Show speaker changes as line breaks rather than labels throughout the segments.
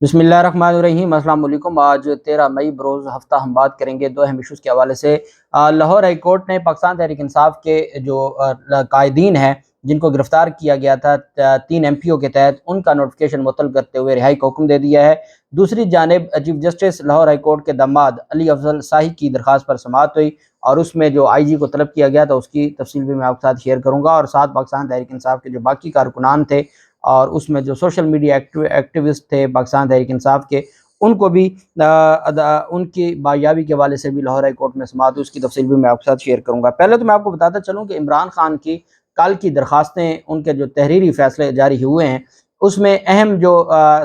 बिस्मिल्लाहिर्रहमानिर्रहीम। अस्सलाम वालेकुम। आज 13 मई बरोज़ हफ्ता हम बात करेंगे दो अहम इशूज़ के हवाले से। लाहौर हाई कोर्ट ने पाकिस्तान तहरीक इंसाफ के जो कायदीन हैं जिनको गिरफ्तार किया गया था 3 MPO के तहत, उनका नोटिफिकेशन मुअत्तल करते हुए रिहाई का हुक्म दे दिया है। दूसरी जानिब chief justice Lahore high court के दामाद अली अफजल शाही की दरख्वास्त पर समाअत हुई और उसमें जो IG को तलब किया गया था उसकी तफसील भी मैं आपके साथ शेयर करूँगा, और साथ पाकिस्तान तहरीक इंसाफ के जो बाकी कारकुनान थे और उसमें जो सोशल मीडिया एक्टिविस्ट थे पाकिस्तान तहरीक इंसाफ के, उनको भी उनकी बायाबी के हवाले से भी लाहौर हाई कोर्ट में समाअत, उसकी तफसील भी मैं आपके साथ शेयर करूँगा। पहले तो मैं आपको बताता चलूँ कि इमरान खान की कल की दरख्वास्तें, उनके जो तहरीरी फैसले जारी हुए हैं, उसमें अहम जो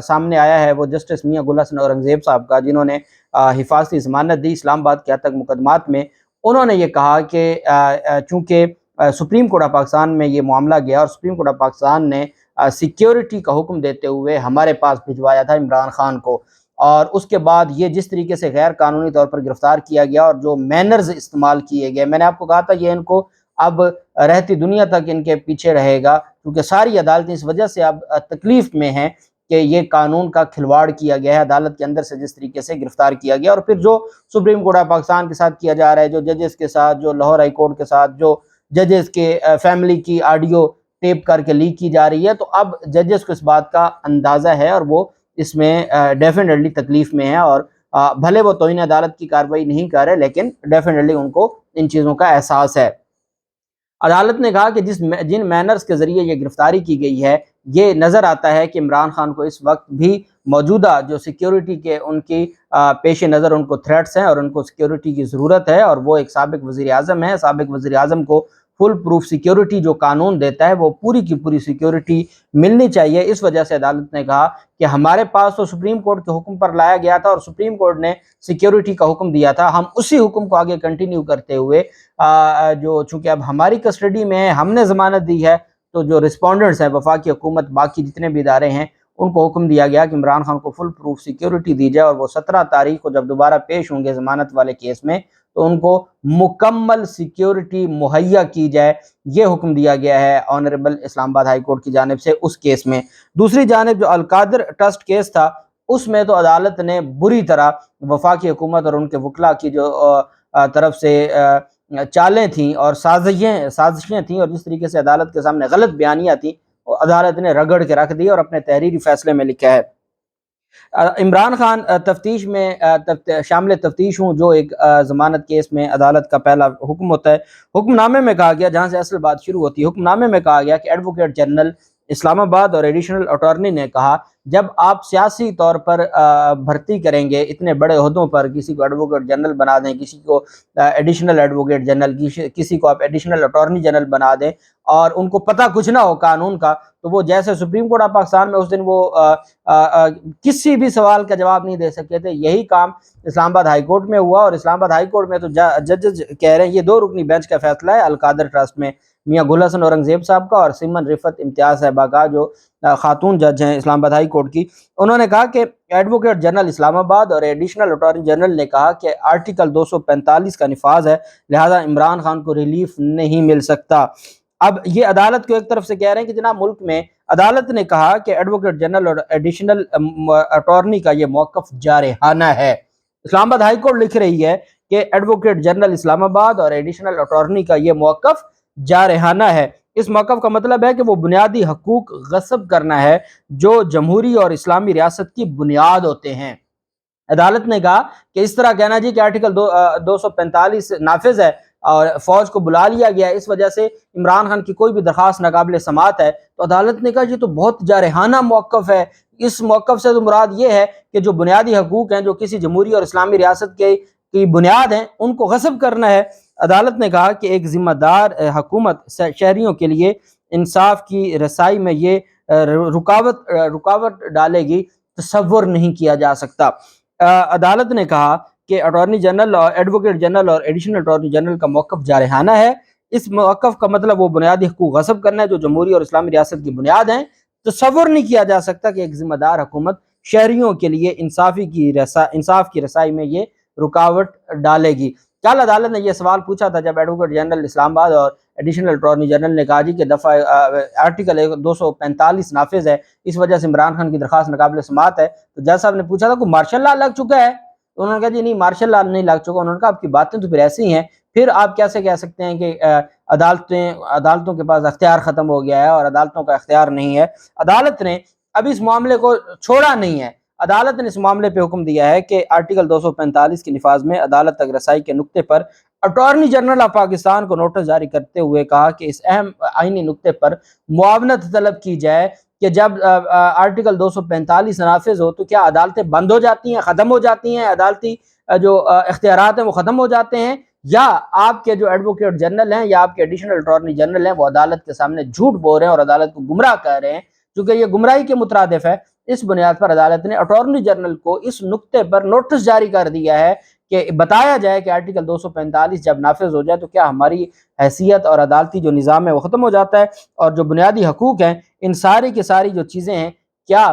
सामने आया है वो जस्टिस मियां गुल हसन औरंगज़ेब साहब का, जिन्होंने हिफाजती ज़मानत दी इस्लामाबाद के अतक मुकदमात में। उन्होंने ये कहा कि चूँकि सुप्रीम कोर्ट ऑफ पाकिस्तान में ये मामला गया और सुप्रीम कोर्ट ऑफ पाकिस्तान ने सिक्योरिटी का हुक्म देते हुए हमारे पास भिजवाया था इमरान खान को, और उसके बाद ये जिस तरीके से गैर कानूनी तौर पर गिरफ्तार किया गया और जो मैनर्स इस्तेमाल किए गए, मैंने आपको कहा था ये इनको अब रहती दुनिया तक इनके पीछे रहेगा, क्योंकि सारी अदालतें इस वजह से अब तकलीफ में हैं कि ये कानून का खिलवाड़ किया गया है अदालत के अंदर से, जिस तरीके से गिरफ्तार किया गया और फिर जो सुप्रीम कोर्ट ऑफ पाकिस्तान के साथ किया जा रहा है, जो जजेस के साथ, जो लाहौर हाई कोर्ट के साथ, जो जजेस के फैमिली की ऑडियो टेप करके लीक की जा रही है। तो अब जजेस को इस बात का अंदाज़ा है और वो इसमें डेफिनेटली तकलीफ में है, और भले वो तौहीन अदालत की कार्रवाई नहीं कर रहे, लेकिन डेफिनेटली उनको इन चीज़ों का एहसास है। अदालत ने कहा कि जिन मैनर्स के ज़रिए ये गिरफ्तारी की गई है, ये नज़र आता है कि इमरान खान को इस वक्त भी मौजूदा जो सिक्योरिटी के उनकी पेश नज़र उनको थ्रेट्स हैं और उनको सिक्योरिटी की ज़रूरत है, और वो एक साबिक वज़ीर आज़म है। साबिक वज़ीर आज़म को फुल प्रूफ सिक्योरिटी जो कानून देता है वो पूरी की पूरी सिक्योरिटी मिलनी चाहिए। इस वजह से अदालत ने कहा कि हमारे पास तो सुप्रीम कोर्ट के हुक्म पर लाया गया था और सुप्रीम कोर्ट ने सिक्योरिटी का हुक्म दिया था, हम उसी हुक्म को आगे कंटिन्यू करते हुए जो चूँकि अब हमारी कस्टडी में है, हमने ज़मानत दी है, तो जो रिस्पोंडेंट्स हैं, वफाकी हुकूमत, बाकी जितने भी इदारे हैं, उनको हुक्म दिया गया कि इमरान खान को फुल प्रूफ सिक्योरिटी दी जाए और वो 17 तारीख को जब दोबारा पेश होंगे ज़मानत वाले केस में, तो उनको मुकम्मल सिक्योरिटी मुहैया की जाए। ये हुक्म दिया गया है ऑनरेबल इस्लामाबाद हाई कोर्ट की जानिब से उस केस में। दूसरी जानिब जो अलकादर ट्रस्ट केस था, उसमें तो अदालत ने बुरी तरह वफाकी हुकूमत और उनके वकला की जो तरफ से चालें थीं और साजिशें थीं, और जिस तरीके से अदालत के सामने गलत बयानियाँ थीं, अदालत ने रगड़ के रख दी और अपने तहरीरी फैसले में लिखा है इमरान खान तफ्तीश में शामिल तफ्तीश हूँ, जो एक ज़मानत केस में अदालत का पहला हुक्म होता है। हुक्मनामे में कहा गया, जहाँ से असल बात शुरू होती है, हुक्मनामे में कहा गया कि एडवोकेट जनरल इस्लामाबाद और एडिशनल अटॉर्नी ने कहा, जब आप सियासी तौर पर भर्ती करेंगे इतने बड़े ओहदों पर, किसी को एडवोकेट जनरल बना दें, किसी को एडिशनल एडवोकेट जनरल, किसी को आप एडिशनल अटॉर्नी जनरल बना दें, और उनको पता कुछ ना हो कानून का, तो वो जैसे सुप्रीम कोर्ट ऑफ पाकिस्तान में उस दिन वो किसी भी सवाल का जवाब नहीं दे सके थे, यही काम इस्लामाबाद हाई कोर्ट में हुआ। और इस्लामाबाद हाई कोर्ट में तो जजेस कह रहे हैं, ये 2 रुकनी बेंच का फैसला है अलकादर ट्रस्ट में मियां गुल हसन औरंगज़ेब साहब का और सिमन रिफत इम्तियाज़ साहबा का, जो खातून जज हैं इस्लामाबाद हाई कोर्ट की। उन्होंने कहा कि एडवोकेट जनरल इस्लामाबाद और एडिशनल अटॉर्नी जनरल ने कहा कि आर्टिकल 245 का निफाज है, लिहाजा इमरान खान को रिलीफ नहीं मिल सकता। अब ये अदालत को एक तरफ से कह रहे हैं कि जनाब मुल्क में, अदालत ने कहा कि एडवोकेट जनरल और एडिशनल अटॉर्नी का ये मौक़िफ़ जारहाना है। इस्लामाबाद हाई कोर्ट लिख रही है कि एडवोकेट जनरल इस्लामाबाद और एडिशनल अटॉर्नी का ये मौक़िफ़ जारहाना है। इस मौक़िफ़ का मतलब है कि वो बुनियादी हकूक़ गस्ब करना है जो जमहूरी और इस्लामी रियासत की बुनियाद होते हैं। अदालत ने कहा कि इस तरह कहना जी कि आर्टिकल 245 नाफिज है और फौज को बुला लिया गया है, इस वजह से इमरान खान की कोई भी दरख्वास्त नाकाबिल समाअत है, तो अदालत ने कहा ये तो बहुत जारहाना मौक़िफ़ है। इस मौक़िफ़ से तो मुराद ये है कि जो बुनियादी हकूक़ हैं, जो किसी जमहूरी और इस्लामी रियासत की बुनियाद हैं, उनको गस्ब करना है। अदालत ने कहा कि एक ज़िम्मेदार हुकूमत शहरियों के लिए इंसाफ की रसाई में ये रुकावट डालेगी, तसव्वुर नहीं किया जा सकता। अदालत ने कहा कि अटॉर्नी जनरल और एडवोकेट जनरल और एडिशनल अटॉर्नी जनरल का मौक़िफ़ जारहाना है। इस मौक़िफ़ का मतलब वो बुनियादी हकूक़ गस्ब करना है जो जमहूरी और इस्लामी रियासत की बुनियाद हैं। तसव्वुर नहीं किया जा सकता कि एक ज़िम्मेदार हुकूमत शहरियों के लिए इंसाफ की रसाई में ये रुकावट डालेगी। کل عدالت نے یہ سوال پوچھا تھا جب ایڈوکیٹ جنرل اسلام آباد اور ایڈیشنل اٹارنی جنرل نے کہا جی کہ دفعہ آرٹیکل 245 نافذ ہے، اس وجہ سے عمران خان کی درخواست ناقابل سماعت ہے، تو جج صاحب نے پوچھا تھا کوئی مارشل لا لگ چکا ہے؟ تو انہوں نے کہا جی نہیں مارشل لا نہیں لگ چکا۔ انہوں نے کہا آپ کی باتیں تو پھر ایسی ہیں، پھر آپ کیسے کہہ سکتے ہیں کہ عدالتوں کے پاس اختیار ختم ہو گیا ہے اور عدالتوں کا اختیار نہیں ہے؟ عدالت نے اب اس معاملے کو چھوڑا نہیں ہے، عدالت نے اس معاملے پہ حکم دیا ہے کہ آرٹیکل 245 کے نفاذ میں عدالت تک رسائی کے نقطے پر اٹارنی جنرل آف پاکستان کو نوٹس جاری کرتے ہوئے کہا کہ اس اہم آئینی نقطے پر معاونت طلب کی جائے کہ جب آرٹیکل 245 نافذ ہو تو کیا عدالتیں بند ہو جاتی ہیں، ختم ہو جاتی ہیں، عدالتی جو اختیارات ہیں وہ ختم ہو جاتے ہیں، یا آپ کے جو ایڈوکیٹ جنرل ہیں یا آپ کے ایڈیشنل اٹارنی جنرل ہیں وہ عدالت کے سامنے جھوٹ بول رہے ہیں اور عدالت کو گمراہ کر رہے ہیں، چونکہ یہ گمراہی کے مترادف ہے۔ اس بنیاد پر عدالت نے اٹارنی جنرل کو اس نقطے پر نوٹس جاری کر دیا ہے کہ بتایا جائے کہ آرٹیکل 245 جب نافذ ہو جائے تو کیا ہماری حیثیت اور عدالتی جو نظام ہے وہ ختم ہو جاتا ہے، اور جو بنیادی حقوق ہیں ان ساری کی ساری جو چیزیں ہیں کیا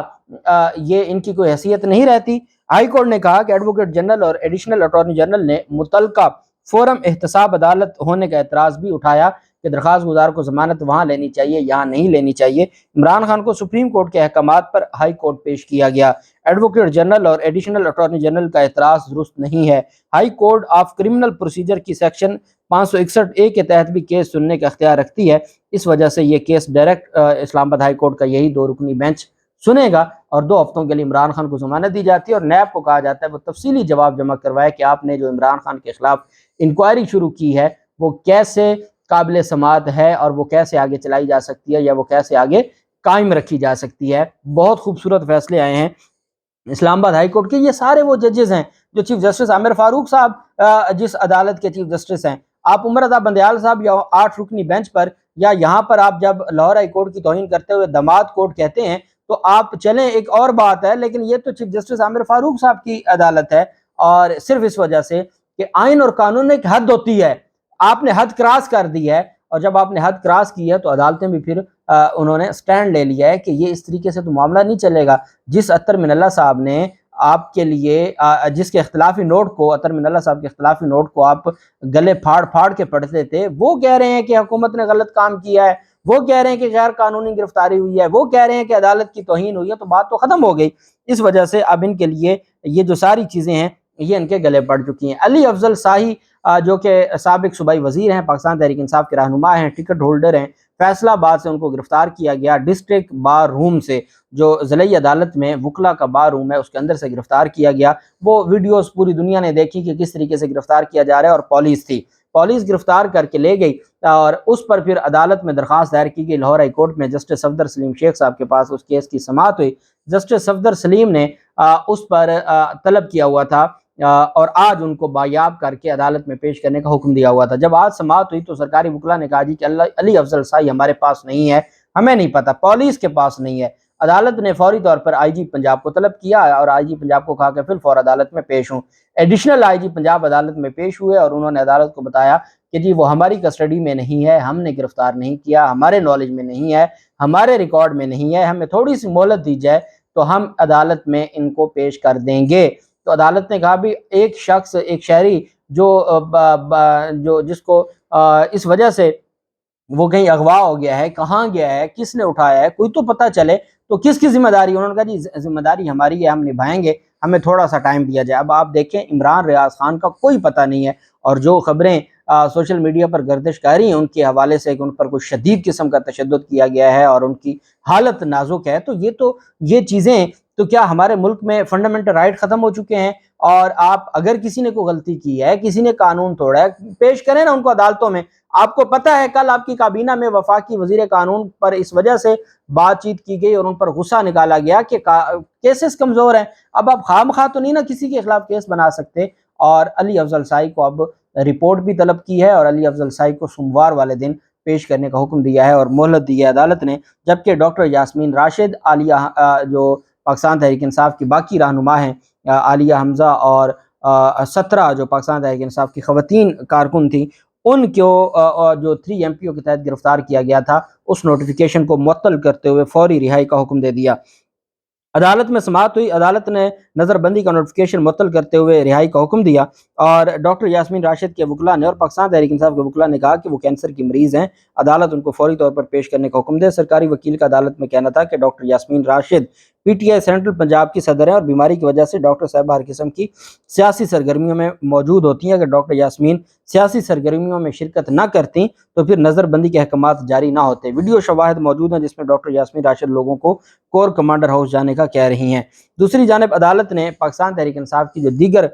یہ ان کی کوئی حیثیت نہیں رہتی؟ ہائی کورٹ نے کہا کہ ایڈوکیٹ جنرل اور ایڈیشنل اٹارنی جنرل نے متعلقہ فورم احتساب عدالت ہونے کا اعتراض بھی اٹھایا کہ درخواست گزار کو ضمانت وہاں لینی چاہیے یہاں نہیں لینی چاہیے۔ عمران خان کو سپریم کورٹ کے احکامات پر ہائی کورٹ پیش کیا گیا۔ ایڈوکیٹ جنرل اور ایڈیشنل اٹارنی جنرل کا اعتراض درست نہیں ہے۔ High court of criminal procedure کی سیکشن 561A کے تحت بھی کیس سننے کا اختیار رکھتی ہے، اس وجہ سے یہ کیس ڈائریکٹ اسلام آباد ہائی کورٹ کا یہی 2 رکنی بینچ سنے گا، اور 2 ہفتوں کے لیے عمران خان کو ضمانت دی جاتی ہے، اور نیب کو کہا جاتا ہے وہ تفصیلی جواب جمع کروائے کہ آپ نے جو عمران خان کے خلاف انکوائری شروع کی ہے وہ کیسے قابل سماعت ہے اور وہ کیسے آگے چلائی جا سکتی ہے یا وہ کیسے آگے قائم رکھی جا سکتی ہے۔ بہت خوبصورت فیصلے آئے ہیں اسلام آباد ہائی کورٹ کے۔ یہ سارے وہ ججز ہیں جو چیف جسٹس عامر فاروق صاحب جس عدالت کے چیف جسٹس ہیں، آپ عمر رضا بندیال صاحب یا 8 رکنی بینچ پر، یا یہاں پر آپ جب لاہور ہائی کورٹ کی توہین کرتے ہوئے دماد کورٹ کہتے ہیں تو آپ چلیں ایک اور بات ہے، لیکن یہ تو چیف جسٹس عامر فاروق صاحب کی عدالت ہے، اور صرف اس وجہ سے کہ آئین اور قانون میں ایک حد ہوتی ہے، آپ نے حد کراس کر دی ہے، اور جب آپ نے حد کراس کی ہے تو عدالتیں بھی پھر انہوں نے سٹینڈ لے لیا ہے کہ یہ اس طریقے سے تو معاملہ نہیں چلے گا۔ جس اطہر من اللہ صاحب نے آپ کے لیے جس کے اختلافی نوٹ کو، اطہر من اللہ صاحب کے اختلافی نوٹ کو آپ گلے پھاڑ پھاڑ کے پڑھتے تھے، وہ کہہ رہے ہیں کہ حکومت نے غلط کام کیا ہے، وہ کہہ رہے ہیں کہ غیر قانونی گرفتاری ہوئی ہے، وہ کہہ رہے ہیں کہ عدالت کی توہین ہوئی ہے، تو بات تو ختم ہو گئی۔ اس وجہ سے اب ان کے لیے یہ جو ساری چیزیں ہیں یہ ان کے گلے پڑ چکی ہیں۔ علی افضل شاہی جو کہ سابق صوبائی وزیر ہیں، پاکستان تحریک انصاف کے رہنما ہیں، ٹکٹ ہولڈر ہیں، فیصلہ آباد سے ان کو گرفتار کیا گیا، ڈسٹرکٹ بار روم سے، جو ضلعی عدالت میں وکلا کا بار روم ہے اس کے اندر سے گرفتار کیا گیا۔ وہ ویڈیوز پوری دنیا نے دیکھی کہ کس طریقے سے گرفتار کیا جا رہا ہے، اور پولیس تھی، پولیس گرفتار کر کے لے گئی، اور اس پر پھر عدالت میں درخواست دائر کی گئی لاہور ہائی کورٹ میں، جسٹس صفدر سلیم شیخ صاحب کے پاس اس کیس کی سماعت ہوئی۔ جسٹس صفدر سلیم نے اس پر طلب کیا ہوا تھا اور آج ان کو بایاب کر کے عدالت میں پیش کرنے کا حکم دیا ہوا تھا۔ جب آج سماعت ہوئی تو سرکاری وکلا نے کہا جی کہ علی افضل شاہی ہمارے پاس نہیں ہے، ہمیں نہیں پتہ، پولیس کے پاس نہیں ہے۔ عدالت نے فوری طور پر آئی جی پنجاب کو طلب کیا اور آئی جی پنجاب کو کہا کہ فی الفور عدالت میں پیش ہوں۔ ایڈیشنل آئی جی پنجاب عدالت میں پیش ہوئے اور انہوں نے عدالت کو بتایا کہ جی وہ ہماری کسٹڈی میں نہیں ہے، ہم نے گرفتار نہیں کیا، ہمارے نالج میں نہیں ہے، ہمارے ریکارڈ میں نہیں ہے، ہمیں تھوڑی سی مہلت دی جائے تو ہم عدالت میں ان کو پیش کر دیں گے۔ تو عدالت نے کہا بھی ایک شخص، ایک شہری جو جس کو اس وجہ سے وہ کہیں اغوا ہو گیا ہے، کہاں گیا ہے، کس نے اٹھایا ہے، کوئی تو پتہ چلے، تو کس کی ذمہ داری؟ انہوں نے کہا جی ذمہ داری ہماری ہے، ہم نبھائیں گے، ہمیں تھوڑا سا ٹائم دیا جائے۔ اب آپ دیکھیں عمران ریاض خان کا کوئی پتہ نہیں ہے، اور جو خبریں سوشل میڈیا پر گردش کر رہی ہیں ان کے حوالے سے کہ ان پر کوئی شدید قسم کا تشدد کیا گیا ہے اور ان کی حالت نازک ہے، تو یہ چیزیں تو کیا ہمارے ملک میں فنڈامنٹل رائٹ ختم ہو چکے ہیں؟ اور آپ اگر کسی نے کوئی غلطی کی ہے، کسی نے قانون توڑا ہے، پیش کریں نا ان کو عدالتوں میں۔ آپ کو پتہ ہے کل آپ کی کابینہ میں وفاقی وزیر قانون پر اس وجہ سے بات چیت کی گئی اور ان پر غصہ نکالا گیا کہ کیسز کمزور ہیں۔ اب آپ خواہ مخواہ تو نہیں نا کسی کے خلاف کیس بنا سکتے، اور علی افضل شاہی کو اب رپورٹ بھی طلب کی ہے اور علی افضل شاہی کو سوموار والے دن پیش کرنے کا حکم دیا ہے اور مہلت دی ہے عدالت نے، جبکہ ڈاکٹر یاسمین راشد، عالیہ جو پاکستان تحریک انصاف کی باقی رہنما ہیں، عالیہ حمزہ اور 17 جو پاکستان تحریک انصاف کی خواتین کارکن تھیں، ان کو جو 3 MPO کے تحت گرفتار کیا گیا تھا اس نوٹیفیکیشن کو معطل کرتے ہوئے فوری رہائی کا حکم دے دیا۔ अदालत में समाअत हुई। अदालत ने नज़रबंदी का नोटिफिकेशन मुअत्तल करते हुए रिहाई का हुक्म दिया और डॉक्टर यास्मीन राशिद के वकला ने और पाकिस्तान तहरीक इंसाफ के वकला ने कहा कि वो कैंसर की मरीज़ हैं, अदालत उनको फौरी तौर पर पेश करने का हुक्म दे। सरकारी वकील का अदालत में कहना था कि डॉक्टर यास्मीन राशिद पीटीआई सेंट्रल पंजाब की सदर हैं और बीमारी की वजह से डॉक्टर साहबा हर किस्म की सियासी सरगर्मियों में मौजूद होती हैं। अगर डॉक्टर यास्मीन सियासी सरगर्मियों में शिरकत न करती तो फिर नज़रबंदी के अहकामात जारी ना होते। वीडियो शवाहिद मौजूद हैं जिसमें डॉक्टर यास्मीन राशिद लोगों को कोर कमांडर हाउस जाने का कह रही हैं। दूसरी जानब अदालत ने पाकिस्तान तहरीक इंसाफ की जो दीगर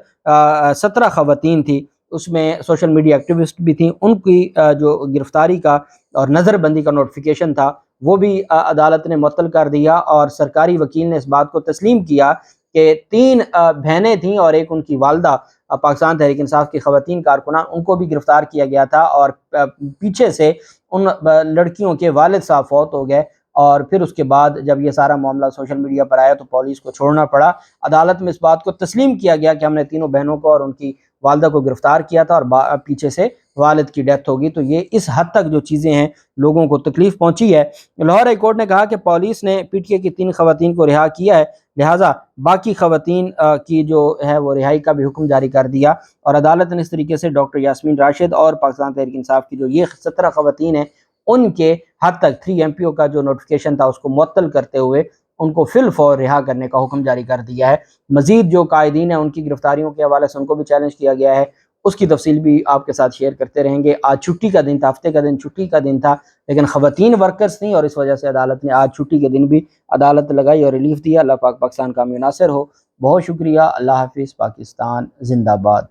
17 खवातीन थी, उसमें सोशल मीडिया एक्टिविस्ट भी थी, उनकी जो गिरफ्तारी का और नज़रबंदी का नोटिफिकेशन था वो भी अदालत ने मुअत्तल कर दिया और सरकारी वकील ने इस बात को तस्लीम किया कि 3 बहनें थीं और एक उनकी वालदा पाकिस्तान तहरीक इंसाफ की खवातीन कारकुनान, उनको भी गिरफ्तार किया गया था और पीछे से उन लड़कियों के वालिद साहब फौत हो गए और फिर उसके बाद जब ये सारा मामला सोशल मीडिया पर आया तो पुलिस को छोड़ना पड़ा। अदालत में इस बात को तस्लीम किया गया कि हमने तीनों बहनों को और उनकी वालदा को गिरफ्तार किया था और पीछे से वालिद की डेथ होगी। तो ये इस हद तक जो चीज़ें हैं लोगों को तकलीफ पहुंची है। लाहौर हाई कोर्ट ने कहा कि पुलिस ने पीटीए की 3 खवातीन को रिहा किया है, लिहाजा बाकी खवातीन की जो है वो रिहाई का भी हुक्म जारी कर दिया और अदालत ने इस तरीके से डॉक्टर यास्मीन राशिद और पाकिस्तान तहरीक इंसाफ की जो ये 17 खवातीन हैं उनके हद तक 3 MPO का जो नोटिफिकेशन था उसको मुअत्तल करते हुए उनको फिल फौर रिहा करने का हुक्म जारी कर दिया है। मजीद जो कायदीन हैं उनकी गिरफ्तारियों के हवाले से उनको भी चैलेंज किया गया है, उसकी तफसील भी आपके साथ शेयर करते रहेंगे। आज छुट्टी का दिन था, हफ्ते का दिन छुट्टी का दिन था, लेकिन खवातीन वर्कर्स थी और इस वजह से अदालत ने आज छुट्टी के दिन भी अदालत लगाई और रिलीफ दिया। अल्लाह पाक पाकिस्तान का नासिर हो। बहुत शुक्रिया। अल्लाह हाफिज़। पाकिस्तान जिंदाबाद।